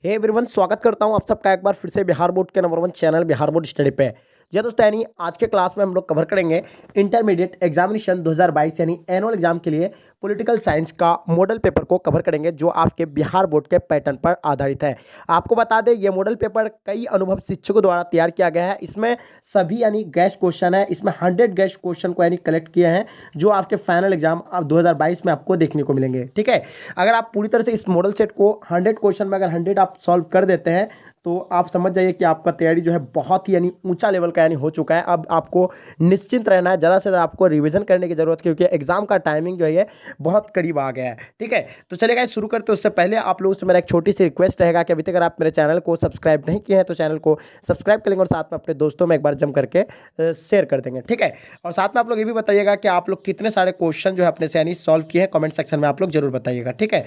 Hey everyone, स्वागत करता हूं आप सबका एक बार फिर से बिहार बोर्ड के number 1 channel Bihar board study पे। जी दोस्तों, यानी आज के क्लास में हम लोग कवर करेंगे इंटरमीडिएट एग्जामिनेशन 2022 यानी एनुअल एग्जाम के लिए पॉलिटिकल साइंस का मॉडल पेपर को कवर करेंगे, जो आपके बिहार बोर्ड के पैटर्न पर आधारित है। आपको बता दें, ये मॉडल पेपर कई अनुभव शिक्षकों द्वारा तैयार किया गया है। इसमें सभी यानी गेस्ट क्वेश्चन है, इसमें 100 गेस्ट क्वेश्चन को यानी कलेक्ट किए हैं, जो आपके फाइनल एग्जाम 2022 में आपको देखने को मिलेंगे। ठीक है, अगर आप पूरी तरह से इस मॉडल सेट को 100 क्वेश्चन में अगर 100 आप सॉल्व कर देते हैं तो आप समझ जाइए कि आपका तैयारी जो है बहुत ही यानी ऊंचा लेवल का यानी हो चुका है। अब आपको निश्चिंत रहना है, ज़्यादा से ज़्यादा आपको रिवीजन करने की जरूरत, क्योंकि एग्जाम का टाइमिंग जो है ये बहुत करीब आ गया है। ठीक है, तो चलेगा शुरू करते हैं। उससे पहले आप लोगों से मेरा एक छोटी सी रिक्वेस्ट रहेगा कि अभी तक अगर आप मेरे चैनल को सब्सक्राइब नहीं किए हैं तो चैनल को सब्सक्राइब कर लेंगे और साथ में अपने दोस्तों में एक बार जम करके शेयर कर देंगे। ठीक है, और साथ में आप लोग ये भी बताइएगा कि आप लोग कितने सारे क्वेश्चन जो है अपने से यानी सॉल्व किए हैं, कमेंट सेक्शन में आप लोग जरूर बताइएगा। ठीक है,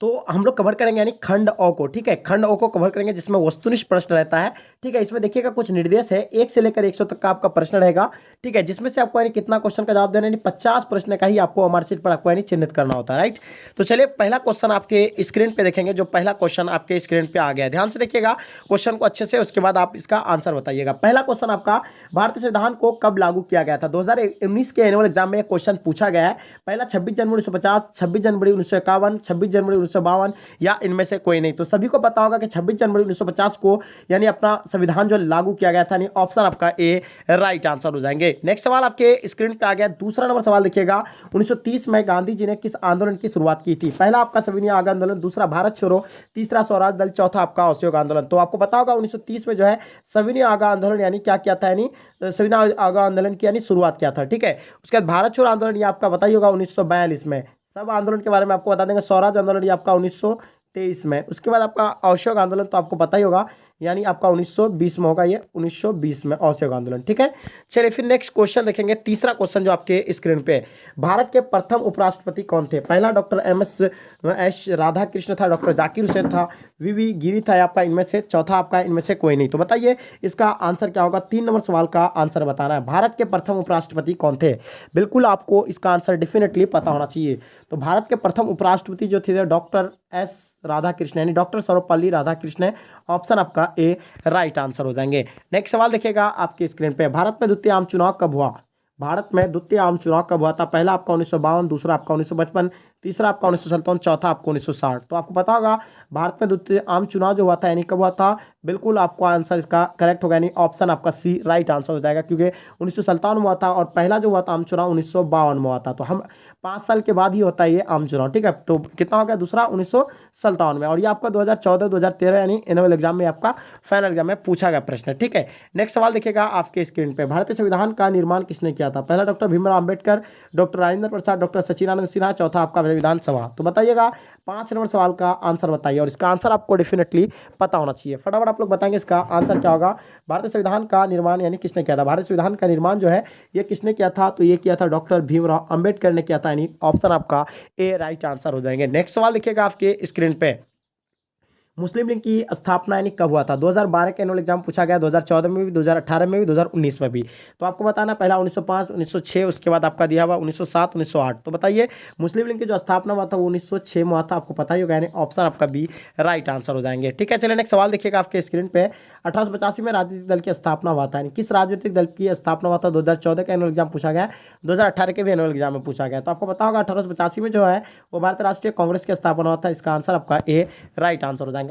तो हम लोग कवर करेंगे यानी खंड अ को। ठीक है, खंड अ को कवर करेंगे, जिसमें वस्तुनिष्ठ प्रश्न रहता है। ठीक है, इसमें देखिएगा कुछ निर्देश है, 1 से लेकर 100 तक का आपका प्रश्न रहेगा। ठीक है, जिसमें से आपको यानी कितना क्वेश्चन का जवाब देना है, यानी 50 प्रश्न का ही आपको मार्कशीट पर आपको यानी चिन्हित करना होता है। राइट, तो चलिए पहला क्वेश्चन आपके स्क्रीन पे देखेंगे। जो पहला क्वेश्चन आपके स्क्रीन पे आ गया है, ध्यान से देखिएगा क्वेश्चन को अच्छे से, उसके बाद आप इसका आंसर बताइएगा। पहला क्वेश्चन आपका, भारतीय संविधान को कब लागू किया गया था? 2019 के एनुअल एग्जाम में क्वेश्चन पूछा गया है। पहला 26 जनवरी 1950, 26 जनवरी 1951, 26 जनवरी 1952 या इनमें से कोई नहीं। तो सभी को पता होगा कि 26 जनवरी 1950 को यानी अपना संविधान जो लागू किया गया था, यानी ऑप्शन आपका ए राइट आंसर हो जाएंगे। नेक्स्ट सवाल आपके स्क्रीन पे आ गया, दूसरा नंबर सवाल देखिएगा। 1930 में गांधी जी ने किस आंदोलन की शुरुआत की थी? पहला आपका सविनय आग आंदोलन, दूसरा भारत छोड़ो, तीसरा स्वराज दल, चौथा आपका असहयोग आंदोलन। तो आपको पता होगा 1930 में जो है सविनय आग आंदोलन यानी क्या किया था, यानी सविनय आग आंदोलन की यानी शुरुआत किया था। ठीक है, उसके बाद भारत छोड़ो आंदोलन ये आपका बताइए होगा 1942 में। सब आंदोलन के बारे में आपको बता देंगे। स्वराज आंदोलन ये आपका 1923 में। उसके बाद आपका असहयोग आंदोलन तो आपको पता ही होगा, यानी आपका 1920 में होगा, ये 1920 में असहयोग आंदोलन। ठीक है, चलिए फिर नेक्स्ट क्वेश्चन देखेंगे। तीसरा क्वेश्चन जो आपके स्क्रीन पे, भारत के प्रथम उपराष्ट्रपति कौन थे? पहला डॉक्टर एस राधा कृष्ण था, डॉक्टर जाकिर हुसैन था, वीवी गिरी था आपका इनमें से, चौथा आपका इनमें से कोई नहीं। तो बताइए इसका आंसर क्या होगा? 3 नंबर सवाल का आंसर बताना है। भारत के प्रथम उपराष्ट्रपति कौन थे? बिल्कुल आपको इसका आंसर डेफिनेटली पता होना चाहिए। तो भारत के प्रथम उपराष्ट्रपति जो थे डॉक्टर एस राधा कृष्ण, यानी डॉक्टर सर्वपल्ली राधाकृष्ण है। ऑप्शन आपका ए राइट आंसर हो जाएंगे। नेक्स्ट सवाल देखिएगा आपके स्क्रीन पे, भारत में द्वितीय आम चुनाव कब हुआ? भारत में द्वितीय आम चुनाव कब हुआ था? पहला आपका 1952, दूसरा आपका 1955, तीसरा आपका 1957, चौथा आपको 1960। तो आपको पता होगा भारत में द्वितीय आम चुनाव जो हुआ था यानी कब हुआ था? बिल्कुल आपको आंसर इसका करेक्ट होगा, यानी ऑप्शन आपका सी राइट आंसर हो जाएगा, क्योंकि 1957 में हुआ था और पहला जो हुआ था आम चुनाव 1952 में हुआ था। तो हम 5 साल के बाद ही होता है ये आम चुनाव। ठीक है, तो कितना हो गया? दूसरा 1957 में। और ये आपका 2014 2013 यानी एनुअल एग्जाम में आपका फाइनल एग्जाम में पूछा गया प्रश्न। ठीक है, नेक्स्ट सवाल देखिएगा आपके स्क्रीन पे, भारतीय संविधान का निर्माण किसने किया था? पहला doctor Bhimrao Ambedkar, doctor Rajendra Prasad, doctor Sachidanand Sinha, चौथा आपका विधानसभा। तो बताइएगा 5 नंबर सवाल का आंसर बताइए, और इसका आंसर आपको डेफिनेटली पता होना चाहिए। फटाफट आप लोग बताएंगे इसका आंसर क्या होगा। भारतीय संविधान का निर्माण यानी किसने किया था? भारतीय संविधान का निर्माण जो है ये किसने किया था? तो ये किया था डॉक्टर भीमराव अंबेडकर ने किया था, यानी ऑप्शन आपका ए राइट आंसर हो जाएंगे। नेक्स्ट सवाल देखिएगा आपके स्क्रीन पे, मुस्लिम लीग की स्थापना यानी कब हुआ था? 2012 के एनुअल एग्जाम पूछा गया, 2014 में भी, 2018 में भी, 2019 में भी। तो आपको बताना पहला 1905, 1906, उसके बाद आपका दिया हुआ 1907, 1908। तो बताइए मुस्लिम लीग की जो स्थापना हुआ था वो 1906 में हुआ था, आपको पता ही होगा, यानी ऑप्शन आपका बी राइट आंसर हो जाएंगे। ठीक है, चलिए नेक्स्ट सवाल देखिएगा आपके स्क्रीन पे, 1885 में राजनीतिक दल की स्थापना हुआ था, यानी किस राजनीतिक दल की स्थापना हुआ था? 2014 का एनुअल एग्जाम पूछा गया, 2018 के भी एनुअल एग्जाम में पूछा गया। तो आपको पता होगा 1885 में जो है वो भारतीय राष्ट्रीय कांग्रेस की स्थापना हुआ था। इसका आंसर आपका ए राइट आंसर हो जाएगा।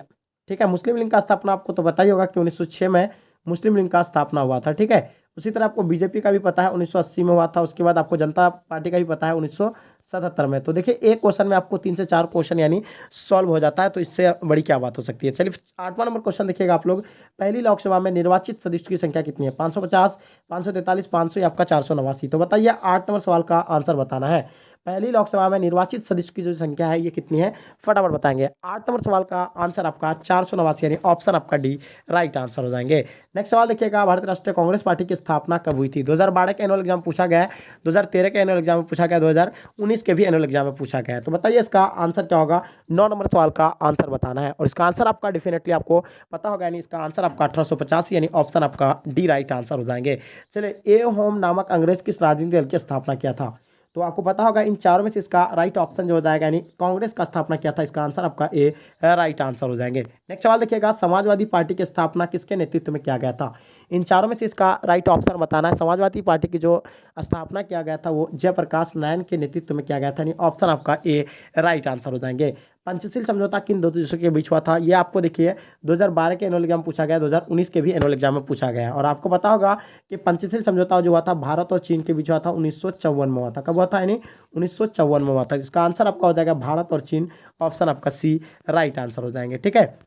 ठीक है, मुस्लिम लीग का स्थापना आपको तो पता ही होगा कि 1906 में मुस्लिम लीग का स्थापना हुआ था। ठीक है, उसी तरह आपको बीजेपी का भी पता है 1980 में हुआ था। उसके बाद आपको जनता पार्टी का भी पता है 1977 में। तो देखिए एक क्वेश्चन में आपको 3 से 4 क्वेश्चन यानी सॉल्व हो जाता है, तो इससे बड़ी क्या बात हो सकती है। चलिए 8वां नंबर क्वेश्चन देखिएगा आप लोग, पहली लोकसभा में निर्वाचित सदस्यों की संख्या कितनी है? 550, 543, 500 या आपका 489। तो बताइए 8 नंबर सवाल का आंसर बताना है। पहली लोकसभा में निर्वाचित सदस्य की जो संख्या है ये कितनी है? फटाफट बताएंगे। 8 नंबर सवाल का आंसर आपका 489 यानी ऑप्शन आपका डी राइट आंसर हो जाएंगे। नेक्स्ट सवाल देखिएगा, भारतीय राष्ट्रीय कांग्रेस पार्टी की स्थापना कब हुई थी? 2012 के एनुअल एग्जाम पूछा गया है, 2013 के एनुअल एग्जाम में पूछा गया, 2019 के भी एनुअल एग्जाम में पूछा गया है। तो बताइए इसका आंसर क्या होगा? 9 नंबर सवाल का आंसर बताना है, और इसका आंसर आपका डेफिनेटली आपको पता होगा, यानी इसका आंसर आपका 1885 यानी ऑप्शन आपका डी राइट आंसर हो जाएंगे। चलिए ए होम नामक अंग्रेज किस राजनीतिक दल की स्थापना किया था? तो आपको पता होगा इन चारों में से इसका राइट ऑप्शन जो हो जाएगा यानी कांग्रेस का स्थापना किया था, इसका आंसर आपका ए राइट आंसर हो जाएंगे। नेक्स्ट सवाल देखिएगा, समाजवादी पार्टी की स्थापना किसके नेतृत्व में किया गया था? इन चारों में से इसका राइट ऑप्शन बताना है। समाजवादी पार्टी की जो स्थापना किया गया था वो जयप्रकाश नारायण के नेतृत्व में किया गया था, यानी ऑप्शन आपका ए राइट आंसर हो जाएंगे। पंचशील समझौता किन दो देशों के बीच हुआ था? ये आपको देखिए 2012 के एनुअल एग्जाम पूछा गया, 2019 के भी एनुअल एग्जाम में पूछा गया है। और आपको पता होगा कि पंचशील समझौता जो हुआ था भारत और चीन के बीच हुआ था 1954 में हुआ था। कब हुआ था? यानी 1954 में हुआ था। इसका आंसर आपका हो जाएगा भारत और चीन, ऑप्शन आपका सी राइट आंसर हो जाएंगे। ठीक है,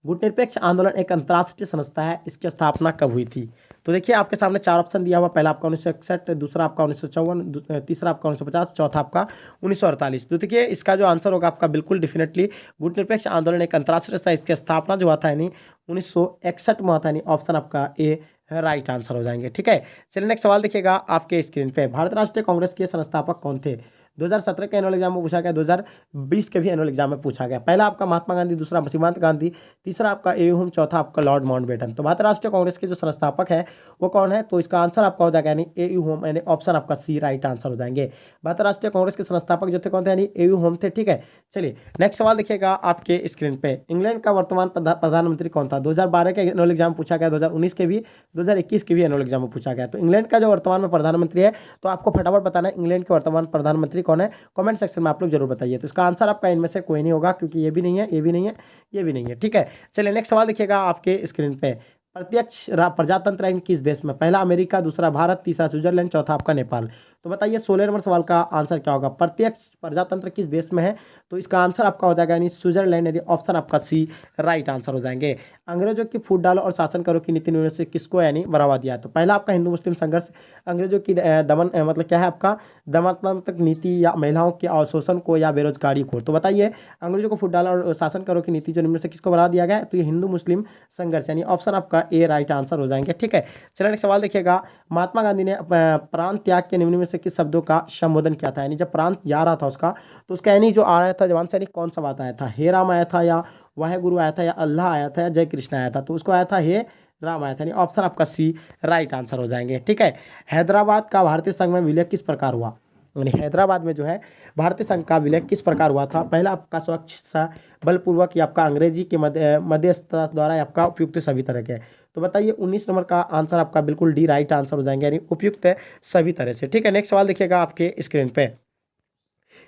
गुटनिरपेक्ष आंदोलन एक अंतर्राष्ट्रीय संस्था है, इसकी स्थापना कब हुई थी? तो देखिए आपके सामने चार ऑप्शन दिया हुआ, पहला आपका 1961, दूसरा आपका 1954, तीसरा आपका 1950, चौथा आपका 1948। तो देखिए इसका जो आंसर होगा आपका बिल्कुल डेफिनेटली गुटनिरपेक्ष आंदोलन एक अंतर्राष्ट्रीय संस्था, इसकी स्थापना जो हुआ था यानी 1961 में हुआ था, यानी ऑप्शन आपका ए राइट आंसर हो जाएंगे। ठीक है, चलिए नेक्स्ट सवाल देखिएगा आपके स्क्रीन पे, भारत राष्ट्रीय कांग्रेस के संस्थापक कौन थे? 2017 के एनुअल एग्जाम में पूछा गया, 2020 के भी एनुअल एग्जाम में पूछा गया। पहला आपका महात्मा गांधी, दूसरा सीमांत गांधी, तीसरा आपका ए ह्यूम, चौथा आपका लॉर्ड माउंटबेटन। तो भारत राष्ट्रीय कांग्रेस के जो संस्थापक है वो कौन है? तो इसका आंसर आपका हो जाएगा यानी ए ह्यूम, यानी ऑप्शन आपका सी राइट आंसर हो जाएंगे। भारत राष्ट्रीय कांग्रेस के संस्थापक जो थे कौन थे? यानी ए ह्यूम थे। ठीक है, चलिए नेक्स्ट सवाल देखिएगा आपके स्क्रीन पे, इंग्लैंड का वर्तमान प्रधानमंत्री कौन था? 2012 के एनुअल एग्जाम पूछा गया, 2019 के भी, 2021 के भी एनुअल एग्जाम में पूछा गया। तो इंग्लैंड का जो वर्तमान में प्रधानमंत्री है, तो आपको फटाफट बताना है इंग्लैंड के वर्तमान प्रधानमंत्री कौन है, कमेंट सेक्शन में आप लोग जरूर बताइए। तो इसका आंसर आपका इनमें से कोई नहीं होगा, क्योंकि ये भी नहीं है, ये भी नहीं है, ये भी नहीं है। ठीक है, चलिए नेक्स्ट सवाल देखिएगा आपके स्क्रीन पे, प्रत्यक्ष प्रजातंत्र है किस देश में? पहला अमेरिका, दूसरा भारत, तीसरा स्विट्जरलैंड, चौथा आपका नेपाल। तो बताइए 16 नंबर सवाल का आंसर क्या होगा? प्रत्यक्ष प्रजातंत्र किस देश में है? तो इसका आंसर आपका हो जाएगा यानी स्विट्जरलैंड, यानी ऑप्शन आपका सी राइट आंसर हो जाएंगे। अंग्रेजों की फूट डालो और शासन करो की नीति में से किसको यानी बढ़ावा दिया? तो पहला आपका हिंदू मुस्लिम संघर्ष, अंग्रेजों की दमन मतलब क्या है आपका दमनात्मक नीति, या महिलाओं के अवशोषण को, या बेरोजगारी को। तो बताइए अंग्रेजों को फूट डालो और शासन करो की नीति जो निम्न से किसको बढ़ावा दिया गया है? तो ये हिंदू मुस्लिम संघर्ष, यानी ऑप्शन आपका ए राइट आंसर हो जाएंगे। ठीक है, चलिए नेक्स्ट सवाल देखिएगा, महात्मा गांधी ने प्रांत त्याग के निम्न में से किस शब्दों का संबोधन किया था? यानी जब प्रांत जा रहा था उसका, तो उसका यानी जो आया था जवान से यानी कौन सा बात आया था? हे राम आया था, या वाहे गुरु आया था, या अल्लाह आया था, या जय कृष्ण आया था? तो उसको आया था हे राम आया था, यानी ऑप्शन आपका सी राइट आंसर हो जाएंगे। ठीक है, हैदराबाद का भारतीय संघ में विलय किस प्रकार हुआ? यानी हैदराबाद में जो है भारतीय संघ का विलय किस प्रकार हुआ था? पहला आपका स्वच्छ बलपूर्वक, या आपका अंग्रेजी के मध्यस्थता द्वारा, या आपका उपयुक्त सभी तरह के। तो बताइए 19 नंबर का आंसर आपका बिल्कुल डी राइट आंसर हो जाएंगे, यानी उपयुक्त है सभी तरह से। ठीक है, नेक्स्ट सवाल देखिएगा आपके स्क्रीन पे,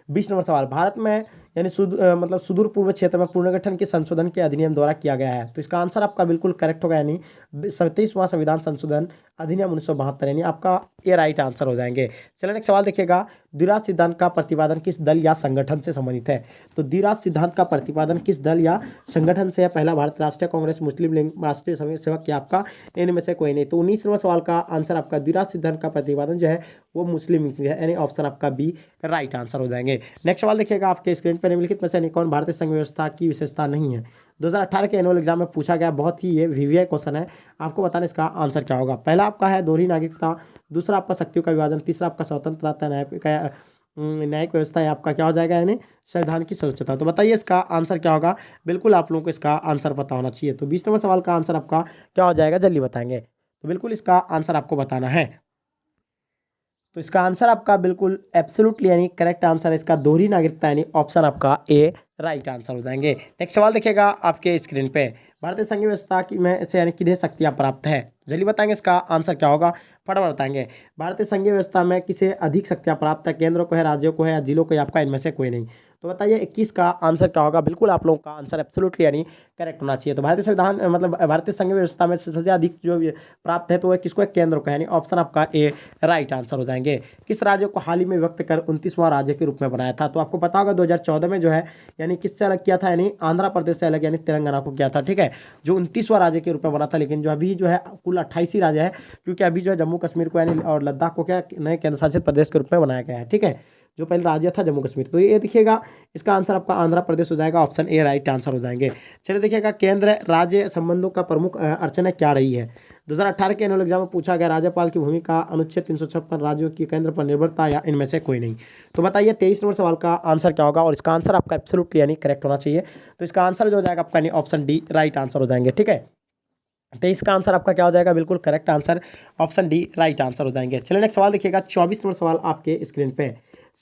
20 नंबर सवाल, भारत में यानी मतलब सुदूर पूर्व क्षेत्र में पुनर्गठन के संशोधन के अधिनियम द्वारा किया गया है। तो इसका आंसर आपका बिल्कुल करेक्ट होगा, यानी 37वां संविधान संशोधन अधिनियम 1972, यानी आपका ये राइट आंसर हो जाएंगे। चलिए नेक्स्ट सवाल देखिएगा, द्विराज सिद्धांत का प्रतिपादन किस दल या संगठन से संबंधित है? तो द्विराज सिद्धांत का प्रतिपादन किस दल या संगठन से है? पहला भारत राष्ट्रीय कांग्रेस, मुस्लिम लीग, राष्ट्रीय स्वयं सेवक, या आपका इनमें से कोई नहीं। तो 19 नंबर सवाल का आंसर आपका द्विराज सिद्धांत का प्रतिपादन जो है वो मुस्लिम लीग से है, यानी ऑप्शन आपका बी राइट आंसर हो जाएंगे। नेक्स्ट सवाल देखिएगा आपके स्क्रीन पर, निम्नलिखित में से कौन भारतीय संघ व्यवस्था की विशेषता नहीं है? 2018 के एनुअल एग्जाम में पूछा गया, बहुत ही ये वीवीआई क्वेश्चन है, आपको बताना इसका आंसर क्या होगा। पहला आपका है दोहरी नागरिकता, दूसरा आपका शक्तियों का विभाजन, तीसरा आपका स्वतंत्रता न्यायिक व्यवस्था, है आपका क्या हो जाएगा यानी संविधान की सुरक्षिता। तो बताइए इसका आंसर क्या होगा? बिल्कुल आप लोगों को इसका आंसर पता होना चाहिए। तो 20 नंबर सवाल का आंसर आपका क्या हो जाएगा, जल्दी बताएंगे। तो बिल्कुल इसका आंसर आपको बताना है। तो इसका आंसर आपका बिल्कुल एब्सोल्युटली यानी करेक्ट आंसर है इसका दोहरी नागरिकता, यानी ऑप्शन आपका ए राइट आंसर हो जाएंगे। नेक्स्ट सवाल देखिएगा आपके स्क्रीन पे, भारतीय संघीय व्यवस्था की में से यानी कितने शक्तियाँ प्राप्त है? जल्दी बताएंगे इसका आंसर क्या होगा, फटाफट बताएंगे। भारतीय संघीय व्यवस्था में किसे अधिक शक्तियाँ प्राप्त है? केंद्र को है, राज्यों को है, या जिलों को, या आपका इनमें से कोई नहीं। तो बताइए 21 का आंसर क्या होगा? बिल्कुल आप लोगों का आंसर एब्सोल्युटली यानी करेक्ट होना चाहिए। तो भारतीय संविधान मतलब भारतीय संघीय व्यवस्था में सबसे अधिक जो प्राप्त है तो वह किसको है? केंद्र को, यानी ऑप्शन आपका ए राइट आंसर हो जाएंगे। किस राज्य को हाल ही में व्यक्त कर 29वां राज्य के रूप में बनाया था? तो आपको पता होगा 2014 में जो है यानी किससे अलग किया था? यानी आंध्र प्रदेश से अलग यानी तेलंगाना को किया था। ठीक है, जो 29वां राज्य के रूप में बना था, लेकिन जो अभी जो है कुल 28 ही राज्य है, क्योंकि अभी जो है जम्मू कश्मीर को यानी और लद्दाख को क्या नए केंद्र शासित प्रदेश के रूप में बनाया गया है। ठीक है, जो पहले राज्य था जम्मू कश्मीर। तो ये देखिएगा इसका आंसर आपका आंध्र प्रदेश हो जाएगा, ऑप्शन ए राइट आंसर हो जाएंगे। चलिए देखिएगा केंद्र राज्य संबंधों का प्रमुख अड़चन क्या रही है? 2018 के एनुअल एग्जाम में पूछा गया, राज्यपाल की भूमिका, अनुच्छेद 356, राज्यों की केंद्र पर निर्भरता, या इनमें से कोई नहीं। तो बताइए 23 नंबर सवाल का आंसर क्या होगा? और इसका आंसर आपका एब्सोल्युटली यानी करेक्ट होना चाहिए। तो इसका आंसर जो हो जाएगा आपका ऑप्शन डी राइट आंसर हो जाएंगे। ठीक है, तो इसका आंसर आपका क्या हो जाएगा? बिल्कुल correct answer option D right answer हो जाएंगे। चलिए नेक्स्ट सवाल देखिएगा, 24 नंबर सवाल आपके स्क्रीन पे।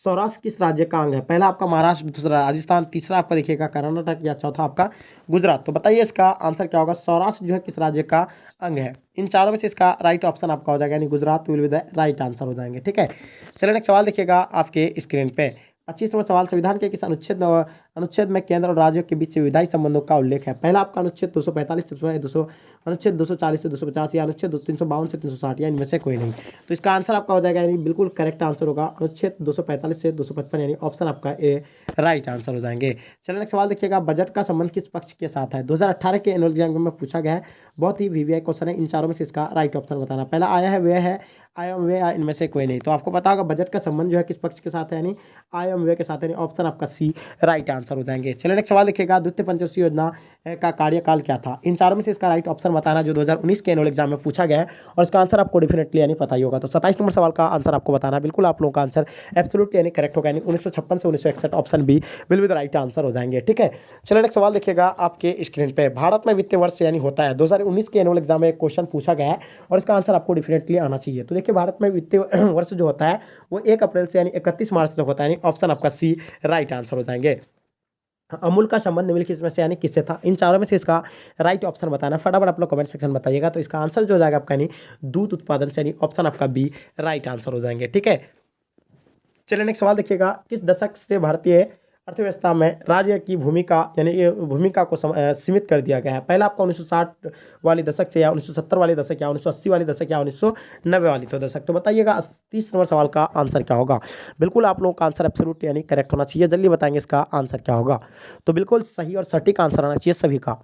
सौराष्ट्र किस राज्य का अंग है? पहला आपका महाराष्ट्र, दूसरा राजस्थान, तीसरा आपका देखिएगा कर्नाटक, या चौथा आपका गुजरात। तो बताइए इसका आंसर क्या होगा? सौराष्ट्र जो है किस राज्य का अंग है? इन चारों में से इसका राइट ऑप्शन आपका हो जाएगा, यानी Gujarat will be the right answer हो जाएंगे। ठीक है, चलिए नेक्स्ट सवाल देखिएगा आपके स्क्रीन पे। 25 नंबर सवाल, संविधान के किस अनुच्छेद में केंद्र और राज्यों के बीच विधायी संबंधों का उल्लेख है? पहला आपका अनुच्छेद 245, अनुच्छेद 240 से 250, या अनुच्छेद 352 से 360, या इनमें से कोई नहीं। तो इसका आंसर आपका हो जाएगा, यानी बिल्कुल करेक्ट आंसर होगा अनुच्छेद 245 से 255, यानी ऑप्शन आपका ए राइट आंसर हो जाएंगे। चलिए नेक्स्ट सवाल देखिएगा, बजट का संबंध किस पक्ष के साथ है? 2018 के एनुअल एग्जाम में पूछा गया है, बहुत ही वीवीआई क्वेश्चन है। इन चारों में से इसका राइट ऑप्शन बताना। पहला आया है, वे है, आई एम वे, इनमें से कोई नहीं। तो आपको पता होगा बजट का संबंध जो है किस पक्ष के साथ है, यानी आई एम वे के साथ, यानी ऑप्शन आपका सी राइट आंसर हो जाएंगे। चलिए नेक्स्ट सवाल देखिएगा, द्वितीय पंचवर्षीय योजना का कार्यकाल क्या था? इन चारों में से इसका राइट ऑप्शन बताना, जो 2019 के एनुअल एग्जाम में पूछा गया है, और इसका आंसर आपको डेफिनेटली यानी पता ही होगा। तो 27 नंबर सवाल का आंसर आपको बताना, बिल्कुल आप लोगों का आंसर एब्सोल्युटली यानी करेक्ट होगा, यानी 1956 से 1961, option B will be the right answer हो जाएंगे। ठीक है, चलिए नेक्स्ट सवाल देखिएगा आपके स्क्रीन पे। भारत में वित्तीय वर्ष यानी होता है, 2019 के एनुअल एग्जाम में एक क्वेश्चन पूछा गया है, और इसका आंसर आपको डेफिनेटली आना चाहिए। तो देखिए, भारत में वित्तीय वर्ष जो होता है वो 1 अप्रैल से यानी 31 मार्च तक होता है, यानी ऑप्शन आपका सी राइट आंसर हो जाएंगे। अमूल का संबंध निम्नलिखित में से यानी किससे था? इन चारों में से इसका राइट ऑप्शन बताना, फटाफट आप लोग कमेंट सेक्शन में बताइएगा। तो इसका आंसर जो हो जाएगा आपका, यानी दूध उत्पादन से, यानी ऑप्शन आपका बी राइट आंसर हो जाएंगे। ठीक है, चलिए नेक्स्ट सवाल देखिएगा, किस दशक से भारतीय अर्थव्यवस्था में राज्य की भूमिका यानी ये भूमिका को सीमित कर दिया गया है? पहला आपका 1960 वाली दशक से, या 1970 वाली दशक, या 1980 वाली दशक, या 1990 वाली तो दशक। तो बताइएगा 30 नंबर सवाल का आंसर क्या होगा? बिल्कुल आप लोगों का आंसर एब्सोल्यूट यानी करेक्ट होना चाहिए, जल्दी बताएंगे इसका आंसर क्या होगा। तो बिल्कुल सही और सटीक आंसर आना चाहिए सभी का।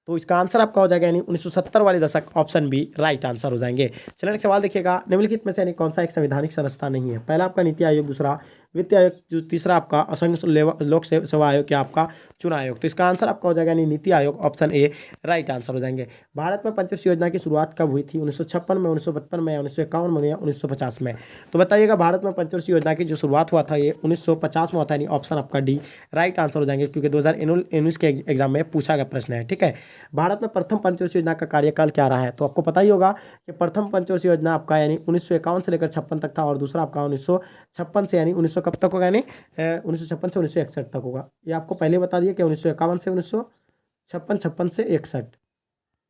तो इसका आंसर आपका हो जाएगा, यानी 1970 वाली दशक, ऑप्शन बी राइट आंसर हो जाएंगे। चलिए एक सवाल देखिएगा, निम्नलिखित में से यानी कौन सा एक संवैधानिक संस्था नहीं है? पहला आपका नीति आयोग, दूसरा वित्त आयोग, जो तीसरा आपका असंघ लोक सेवा आयोग, या आपका चुनाव आयोग। तो इसका आंसर आपका हो जाएगा, यानी NITI Aayog, option A right answer हो जाएंगे। भारत में पंचवर्षीय योजना की शुरुआत कब हुई थी? 1956 में, 1955 में, 1951 में, या 1950 में? तो बताइएगा, भारत में पंचवर्षीय योजना की जो शुरुआत हुआ था ये 1950 में होता है, यानी ऑप्शन आपका डी राइट आंसर हो जाएंगे, क्योंकि 2019 के एग्जाम में पूछा गया प्रश्न है। ठीक है, भारत में प्रथम पंचवर्षीय योजना का कार्यकाल क्या रहा है? तो आपको पता ही होगा कि प्रथम पंचवर्षीय योजना आपका यानी 1951 से लेकर 56 तक था, और दूसरा आपका 1956 से यानी 1900 कब तक होगा, यानी 1956 से 1961 तक होगा। ये आपको पहले बता दिया कि 1951 से 1956, 56 से 61।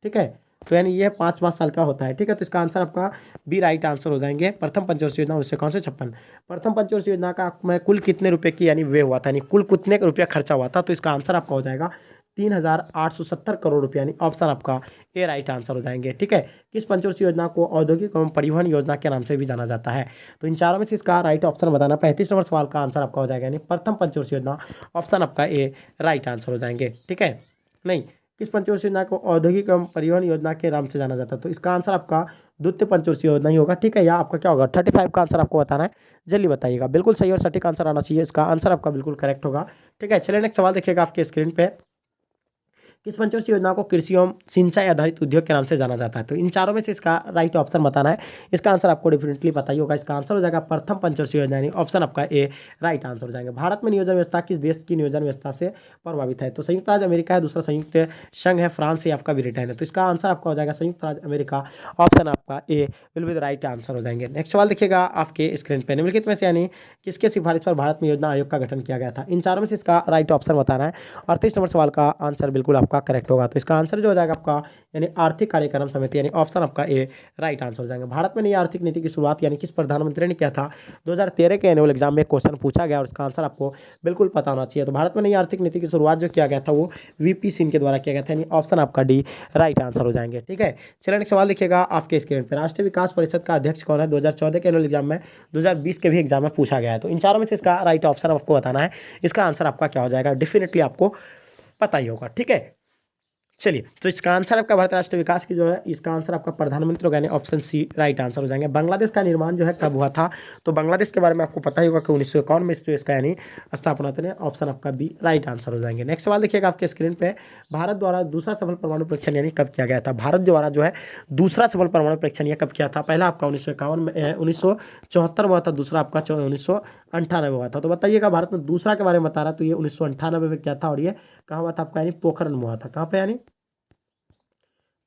ठीक है, तो यानी ये 5-5 साल का होता है। ठीक है, तो इसका आंसर आपका बी राइट आंसर हो जाएंगे। प्रथम पंचवर्षीय योजना 1951 से 56। प्रथम पंचवर्षीय योजना का में कुल कितने रुपए की यानी व्यय हुआ था, यानी कुल कितने रुपया खर्चा हुआ था? तो इसका आंसर आपका हो जाएगा 3,870 करोड़ रुपये, यानी ऑप्शन आपका ए राइट आंसर हो जाएंगे। ठीक है, किस पंचवर्षीय योजना को औद्योगिक एवं परिवहन योजना के नाम से भी जाना जाता है? तो इन चारों में से इसका राइट ऑप्शन बताना। 35 नंबर सवाल का आंसर आपका हो जाएगा, यानी प्रथम पंचवर्षीय योजना, ऑप्शन आपका ए राइट आंसर हो जाएंगे। ठीक है, नहीं, किस पंचवर्षीय योजना को औद्योगिक एवं परिवहन योजना के नाम से जाना जाता है? तो इसका आंसर आपका द्वितीय पंचवर्षीय योजना ही होगा। ठीक है, या आपका क्या होगा? 35 का आंसर आपको बताना है, जल्दी बताइएगा। बिल्कुल सही और सटीक आंसर आना चाहिए, इसका आंसर आपका बिल्कुल करेक्ट होगा। ठीक है, चलिए नेक्स्ट सवाल देखिएगा आपके स्क्रीन पे। किस पंचवर्षीय योजना को कृषि एवं सिंचाई आधारित उद्योग के नाम से जाना जाता है? तो इन चारों में से इसका राइट ऑप्शन बताना है। इसका आंसर आपको डेफिनेटली पता ही होगा। इसका आंसर हो जाएगा प्रथम पंचवर्षीय योजना, यानी ऑप्शन आपका ए राइट आंसर हो जाएंगे। भारत में नियोजन व्यवस्था किस देश की नियोजन व्यवस्था से प्रभावित है? तो संयुक्त राज्य अमेरिका है, दूसरा संयुक्त संघ है फ्रांस, या आपका ब्रिटेन है। तो इसका आंसर आपका हो जाएगा संयुक्त राज्य अमेरिका, ऑप्शन आपका A will be the right answer हो जाएंगे। नेक्स्ट सवाल देखिएगा आपके स्क्रीन पर, निम्नलिखित में से यानी किसके सिफारिश पर भारत में योजना आयोग का गठन किया गया था? इन चारों में से इसका राइट ऑप्शन बताना है। 38 नंबर सवाल का आंसर बिल्कुल आपका करेक्ट होगा। तो इसका आंसर जो हो जाएगा आपका, यानी आर्थिक कार्यक्रम समिति, यानी ऑप्शन आपका ए राइट आंसर हो जाएगा। भारत में नई आर्थिक नीति की शुरुआत यानी किस प्रधानमंत्री ने किया था? 2013 के एनुअल एग्जाम में क्वेश्चन पूछा गया, और इसका आंसर आपको बिल्कुल पता होना चाहिए। तो भारत में नई आर्थिक नीति की शुरुआत जो किया गया था वो वीपी सिंह के द्वारा किया गया था, यानी ऑप्शन आपका डी राइट आंसर हो जाएंगे। ठीक है, चलिए नेक्स्ट सवाल देखिएगा आपके स्क्रीन पर। राष्ट्रीय विकास परिषद का अध्यक्ष कौन है? 2014 के एनुअल एग्जाम में, 2020 के भी एग्जाम में पूछा गया है। तो इन चारों में से इसका राइट ऑप्शन आपको बताना है। इसका आंसर आपका क्या हो जाएगा? डेफिनेटली आपको पता ही होगा। ठीक है, चलिए, तो इसका आंसर आपका भारत राष्ट्रीय विकास की जो है, इसका आंसर आपका प्रधानमंत्री होगा, यानी ऑप्शन सी राइट आंसर हो जाएंगे। बांग्लादेश का निर्माण जो है कब हुआ था? तो बांग्लादेश के बारे में आपको पता ही होगा कि 1951 में इसका यानी स्थापना होती है, ऑप्शन आपका बी राइट आंसर हो जाएंगे। नेक्स्ट सवाल देखिएगा आपके स्क्रीन पे। भारत द्वारा दूसरा सफल परमाणु परीक्षण यानी कब किया गया था? भारत द्वारा जो है दूसरा सफल परमाणु परीक्षण यह कब किया था? पहला आपका 1951 में, 1974 में हुआ था, दूसरा आपका 1998 में हुआ था। तो बताइएगा, भारत में दूसरा के बारे में बता रहा, तो ये 1998 में किया था, और ये कहाँ हुआ था आपका? यानी पोखरण में हुआ था। कहाँ पे? यानी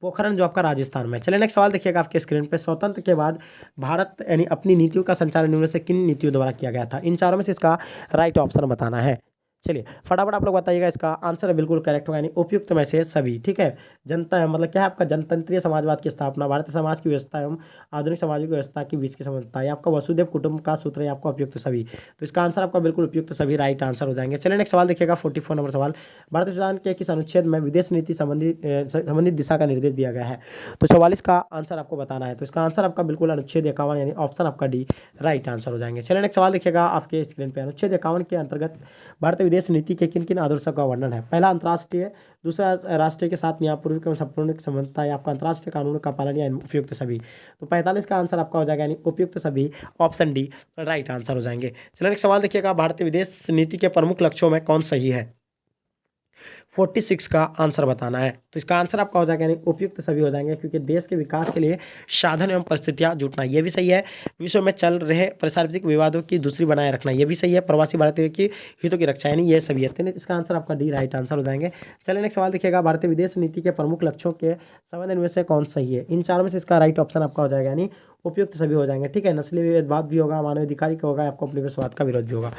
पोखरण जो आपका राजस्थान में। चलिए नेक्स्ट सवाल देखिएगा आपके स्क्रीन पे, स्वतंत्र के बाद भारत यानी अपनी नीतियों का संचालन निम्न में से किन नीतियों द्वारा किया गया था? इन चारों में से इसका राइट ऑप्शन बताना है। चलिए फटाफट आप लोग बताइएगा, इसका आंसर बिल्कुल करेक्ट होगा, यानी उपयुक्त में से सभी। ठीक है, जनता है मतलब क्या है आपका, जनतंत्रीय समाजवाद की स्थापना, भारतीय समाज की व्यवस्था एवं आधुनिक सामाजिक व्यवस्था के बीच की समानता, ये आपका वसुधैव कुटुंब का सूत्र है, आपका उपयुक्त सभी। तो इसका आंसर आपका बिल्कुल उपयुक्त सभी राइट आंसर हो जाएंगे। चलिए नेक्स्ट सवाल देखिएगा 44 नंबर सवाल, भारतीय संविधान के किस अनुच्छेद में विदेश नीति संबंधित दिशा का निर्देश दिया गया है? तो 44 का आंसर आपको बताना है। तो इसका आंसर आपका बिल्कुल अनुच्छेद 51 यानी ऑप्शन आपका डी राइट आंसर हो जाएंगे। चलिए नेक्स्ट सवाल देखिएगा आपके स्क्रीन पे, अनुच्छेद 51 के अंतर्गत भारतीय विदेश नीति के किन किन आदर्शों का वर्णन है? पहला अंतर्राष्ट्रीय, दूसरा राष्ट्रीय के साथ न्यायपूर्वक एवं संपूर्ण समानता, या आपका अंतर्राष्ट्रीय कानून का पालन या उपयुक्त सभी। तो 45 का आंसर आपका हो जाएगा यानी उपयुक्त सभी, ऑप्शन डी राइट आंसर हो जाएंगे। चलिए नेक्स्ट सवाल देखिएगा, भारतीय विदेश नीति के प्रमुख लक्ष्यों में कौन सही है? 46 का आंसर बताना है। तो इसका आंसर आपका हो जाएगा यानी उपयुक्त सभी हो जाएंगे, क्योंकि देश के विकास के लिए साधन एवं परिस्थितियां जुटना, ये भी सही है। विश्व में चल रहे पारस्परिक विवादों की दूसरी बनाए रखना, ये भी सही है। प्रवासी भारतीयों की हितों की रक्षा, यानी ये सभी है। तो इसका आंसर आपका डी राइट आंसर हो जाएंगे। चलिए नेक्स्ट सवाल देखिएगा, भारतीय विदेश नीति के प्रमुख लक्ष्यों के संबंध में से कौन सही है? इन चारों में से इसका राइट ऑप्शन आपका हो जाएगा यानी उपयुक्त सभी हो जाएंगे। ठीक है, नस्ली भेदभाव भी होगा, मानवाधिकार का होगा, आपको उपनिवेशवाद का विरोध भी होगा।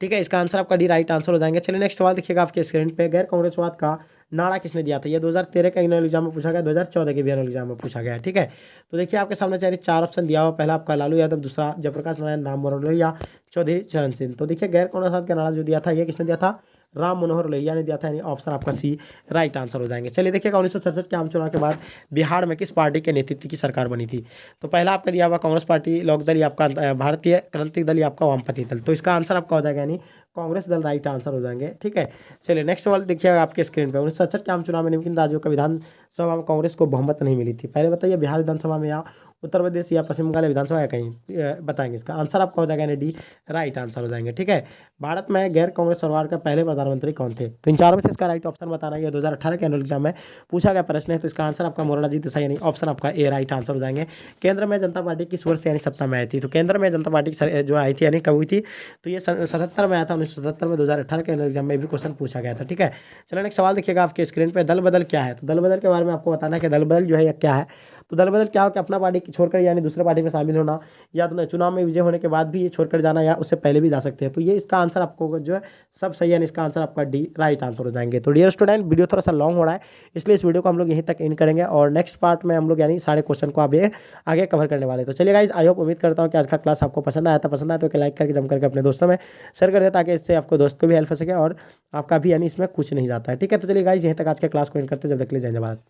ठीक है, इसका आंसर आपका डी राइट आंसर हो जाएंगे। चलिए नेक्स्ट सवाल देखिएगा आपके स्क्रीन पे, गैर कांग्रेसवाद का नारा किसने दिया था? ये 2013 के एनुअल एग्जाम में पूछा गया, 2014 के भी एनुअल एग्जाम में पूछा गया है। ठीक है, तो देखिए आपके सामने चाहिए 4 ऑप्शन दिया हुआ, पहला आपका लालू यादव, दूसरा जयप्रकाश नारायण, राम मनोहर लोहिया, चौधरी चरण सिंह। तो देखिए गैर कांग्रेसवाद का नारा जो दिया था ये किसने दिया था? राम मनोहर लोहिया ने दिया था, यानी ऑप्शन आपका सी राइट आंसर हो जाएंगे। चलिए देखिएगा 1967 के आम चुनाव के बाद बिहार में किस पार्टी के नेतृत्व की सरकार बनी थी? तो पहला आपका दिया हुआ कांग्रेस पार्टी, लोकदल, या आपका भारतीय क्रांतिक दल, या आपका वामपंथी दल। तो इसका आंसर आपका हो जाएगा यानी कांग्रेस दल राइट आंसर हो जाएंगे। ठीक है, चलिए नेक्स्ट सवाल देखिएगा आपके स्क्रीन पे, 1967 के आम चुनाव में निम्न किन राज्यों का विधानसभा में कांग्रेस को बहुमत नहीं मिली थी? पहले बताइए, बिहार विधानसभा में, या उत्तर प्रदेश, या पश्चिम बंगाल विधानसभा, या कहीं बताएंगे। इसका आंसर आपका हो जाएगा यानी डी राइट आंसर हो जाएंगे। ठीक है, भारत में गैर कांग्रेस सरकार के पहले प्रधानमंत्री कौन थे? तो इन चारों में से इसका राइट ऑप्शन बताना है। 2018 के एनुअल एग्जाम में पूछा गया प्रश्न है। तो इसका आंसर आपका मोरारजी देसाई, यानी ऑप्शन आपका ए राइट आंसर हो जाएंगे। केंद्र में जनता पार्टी किस वर्ष यानी सत्ता में आई थी? तो केंद्र में जनता पार्टी जो आई थी यानी कब हुई थी? तो ये 77 में आया था, 1977 में। 2018 के एनुअल एग्जाम में भी क्वेश्चन पूछा गया था। ठीक है, चलिए नेक्स्ट सवाल देखिएगा आपके स्क्रीन पे, दल बदल क्या है? तो दल बदल के बारे में आपको बताना है कि दल बदल जो है क्या है। तो दल बदल क्या हो कि अपना पार्टी छोड़कर यानी दूसरे पार्टी में शामिल होना, या तो चुनाव में विजय होने के बाद भी ये छोड़कर जाना, या उससे पहले भी जा सकते हैं। तो ये इसका आंसर आपको जो है सब सही है, इसका आंसर आपका डी राइट आंसर हो जाएंगे। तो डियर स्टूडेंट, वीडियो थोड़ा सा लॉन्ग हो रहा है, इसलिए इस वीडियो को हम लोग यहीं तक इन करेंगे, और नेक्स्ट पार्ट में हम लोग यानी सारे क्वेश्चन को आगे कवर करने वाले। तो चलिए गाइस, आई होप, उम्मीद करता हूँ कि आज का क्लास आपको पसंद आया तो लाइक करके जम करके अपने दोस्तों में शेयर कर दे, ताकि इससे आपको दोस्त को भी हेल्प हो सके और आपका भी यानी इसमें कुछ नहीं जाता है। ठीक है, तो चलिए गाइस, यहीं तक आज के क्लास को इन करते, जब तक के लिए जय भारत।